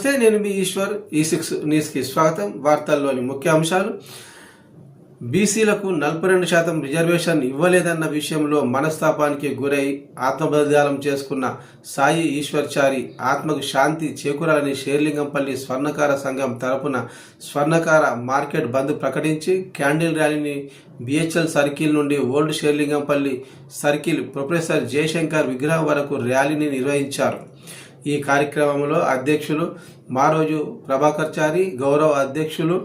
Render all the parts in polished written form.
నమస్తే, నేను మీ ఈశ్వర్. E6 న్యూస్కి స్వాగతం. వార్తల్లోని ముఖ్య అంశాలు. బీసీలకు 42% రిజర్వేషన్ ఇవ్వలేదన్న విషయంలో మనస్తాపానికి గురై ఆత్మబలిదానం చేసుకున్న సాయి ఈశ్వర్చారి ఆత్మకు శాంతి చేకూరాలని షేర్లింగంపల్లి స్వర్ణకార సంఘం తరపున స్వర్ణకార మార్కెట్ బంద్ ప్రకటించి క్యాండిల్ ర్యాలీని బిహెచ్ఎల్ సర్కిల్ నుండి old Serilingampally circle professor Jayashankar విగ్రహం వరకు ర్యాలీని నిర్వహించారు. ఈ కార్యక్రమంలో అధ్యక్షులు మారోజు ప్రభాకర్ చారి, గౌరవ అధ్యక్షులు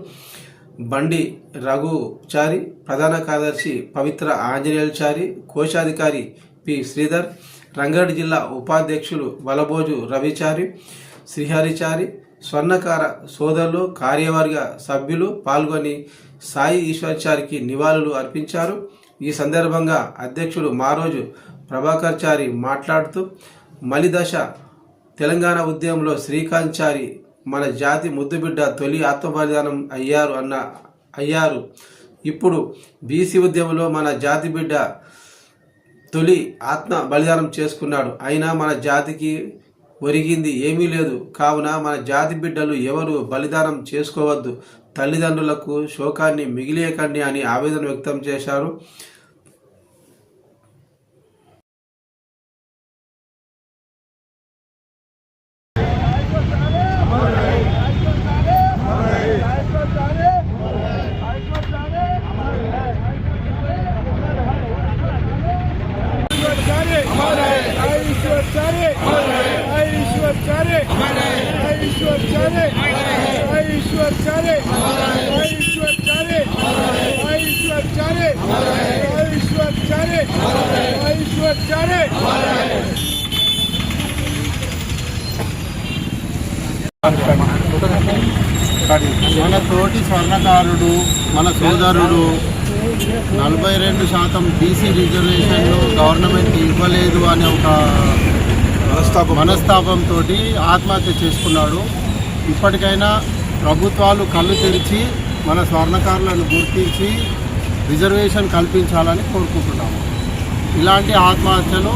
బండి రఘుచారి, ప్రధాన కార్యదర్శి పవిత్ర ఆంజనేయులచారి, కోశాధికారి పి శ్రీధర్, రంగారెడ్డి జిల్లా ఉపాధ్యక్షులు వలబోజు రవిచారి, శ్రీహరిచారి, స్వర్ణకార సోదరులు, కార్యవర్గ సభ్యులు పాల్గొని సాయి ఈశ్వర్చారికి నివాళులు అర్పించారు. ఈ సందర్భంగా అధ్యక్షుడు మారోజు ప్రభాకర్ చారి మాట్లాడుతూ మలిదశ తెలంగాణ ఉద్యమంలో శ్రీకాంత్ చారి మన జాతి ముద్దుబిడ్డ తొలి ఆత్మబలిదానం అయ్యారు. ఇప్పుడు బీసీ ఉద్యమంలో మన జాతి బిడ్డ తొలి ఆత్మ బలిదానం చేసుకున్నాడు. అయినా మన జాతికి ఒరిగింది ఏమీ లేదు. కావున మన జాతి బిడ్డలు ఎవరు బలిదానం చేసుకోవద్దు, తల్లిదండ్రులకు శోకాన్ని మిగిలేయకండి అని ఆవేదన వ్యక్తం చేశారు. మన తోటి స్వర్ణకారుడు, మన సోదరుడు 42% బీసీ రిజర్వేషన్లు గవర్నమెంట్ ఇవ్వలేదు అనే ఒక మనస్తాపంతో ఆత్మహత్య చేసుకున్నాడు. ఇప్పటికైనా ప్రభుత్వాలు కళ్ళు తెరిచి మన స్వర్ణకారులను గుర్తించి రిజర్వేషన్ కల్పించాలని కోరుకుంటున్నాము. ఇలాంటి ఆత్మహత్యలు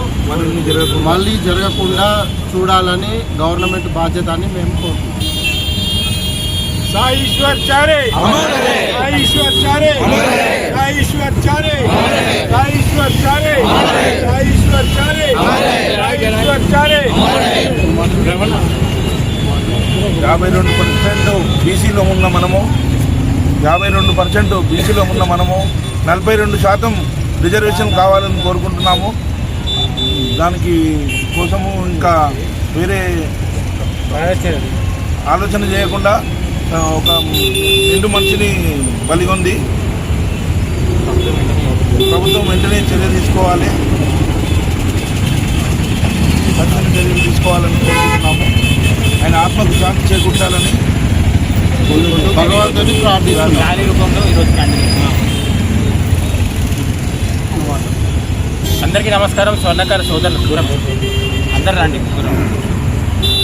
మళ్ళీ జరగకుండా చూడాలని గవర్నమెంట్ బాధ్యత అని మేము కోరుకుంటున్నాం. సాయి ఈశ్వర్ చారి, సాయి ఈశ్వర్ చారి, సాయి ఈశ్వర్ చారి, సాయి ఈశ్వర్ చారి, సాయి ఈశ్వర్ చారి, సాయి ఈశ్వర్ చారి. 52% బీసీలో ఉన్న మనము 42% రిజర్వేషన్ కావాలని కోరుకుంటున్నాము. దానికి కోసము ఇంకా వేరే ఆలోచన చేయకుండా ఒక నిండు మనిషిని బలిగొంది. ప్రభుత్వం వెంటనే చర్యలు తీసుకోవాలని కోరుకుంటున్నాము. ఆయన ఆత్మకు శాంతి చేకూర్చాలని భగవంతుని ప్రార్థిస్తున్నాము. అందరికీ నమస్కారం. స్వర్ణకార సోదరులకు దూరం అందరూ రండి.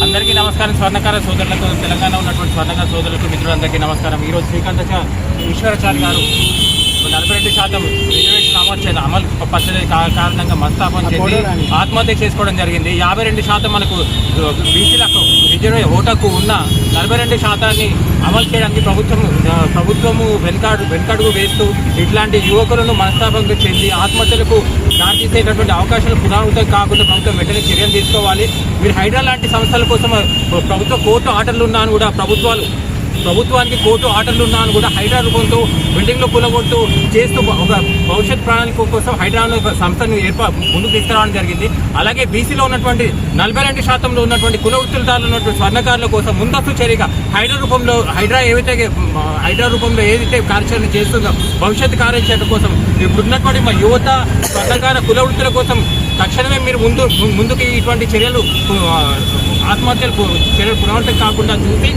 అందరికీ నమస్కారం. స్వర్ణకార సోదరులకు, తెలంగాణ ఉన్నటువంటి స్వర్ణకార సోదరులకు, మిత్రులందరికీ నమస్కారం. ఈరోజు శ్రీకాంత్ ఈశ్వరాచారి గారు 42% రిజర్వేషన్ అమలు పద్ధతి కారణంగా మనస్తాపం చేసి ఆత్మహత్య చేసుకోవడం జరిగింది. 52% మనకు బీసీలకు ఓటకు ఉన్న 42% అమలు చేయడానికి ప్రభుత్వము వెనుకడుగు వేస్తూ ఇట్లాంటి యువకులను మనస్తాపంగా చెంది ఆత్మహత్యలకు దారితీసేటటువంటి అవకాశాలు పునరావృతం కాకుండా ప్రభుత్వం వెంటనే చర్యలు తీసుకోవాలి. మీరు హైడ్రా లాంటి సంస్థల కోసం ప్రభుత్వ కోర్టు ఆర్డర్లు ఉన్నాను కూడా ప్రభుత్వానికి కోర్టు ఆర్డర్లు ఉన్నాను కూడా హైడ్రా రూపంతో బిల్డింగ్లో కూలగొడుతూ చేస్తూ ఒక భవిష్యత్ ప్రణాళిక కోసం హైడ్రాను సంస్థను ముందుకు తీసుకురావడం జరిగింది. అలాగే బీసీలో ఉన్నటువంటి 42% ఉన్నటువంటి కుల వృత్తులదారులు ఉన్నటువంటి స్వర్ణకారుల కోసం ముందస్తు చర్యగా హైడ్రా రూపంలో ఏదైతే కార్యాచరణ చేస్తుందో భవిష్యత్ కార్యాచరణ కోసం ఇప్పుడున్నటువంటి మా యువత స్వర్ణకార కుల వృత్తుల కోసం తక్షణమే మీరు ముందుకు ఇటువంటి చర్యలు ఆత్మహత్యలు పునరావృతం కాకుండా చూసి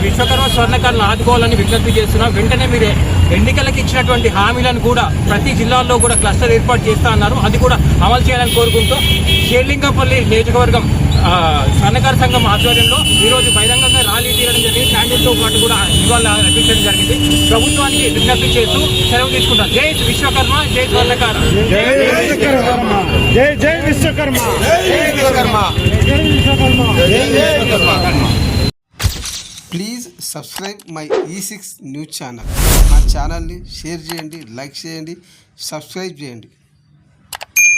విశ్వకర్మ స్వర్ణకారులను ఆదుకోవాలని విజ్ఞప్తి చేస్తున్నాం. వెంటనే మీరు ఎన్నికలకు ఇచ్చినటువంటి హామీలను కూడా ప్రతి జిల్లాల్లో కూడా క్లస్టర్ ఏర్పాటు చేస్తా అన్నారు. అది కూడా అమలు చేయాలని కోరుకుంటూ షేర్లింగంపల్లి నియోజకవర్గం స్వర్ణకార సంఘం ఆధ్వర్యంలో ఈరోజు బహిరంగంగా ర్యాలీ తీయడం జరిగింది. క్యాండిల్తో పాటు కూడా నివాళులు అర్పించడం జరిగింది. ప్రభుత్వానికి విజ్ఞప్తి చేస్తూ సెలవు తీసుకుంటాం. జై విశ్వకర్మ, జై స్వర్ణకార, జై విశ్వకర్మ, జై విశ్వకర్మ, జై విశ్వకర్మ, జై విశ్వకర్మ, జై Vishwakarma. Please subscribe my E6 news channel. మా ఛానల్ని షేర్ చేయండి, లైక్ చేయండి, సబ్స్క్రైబ్ చేయండి.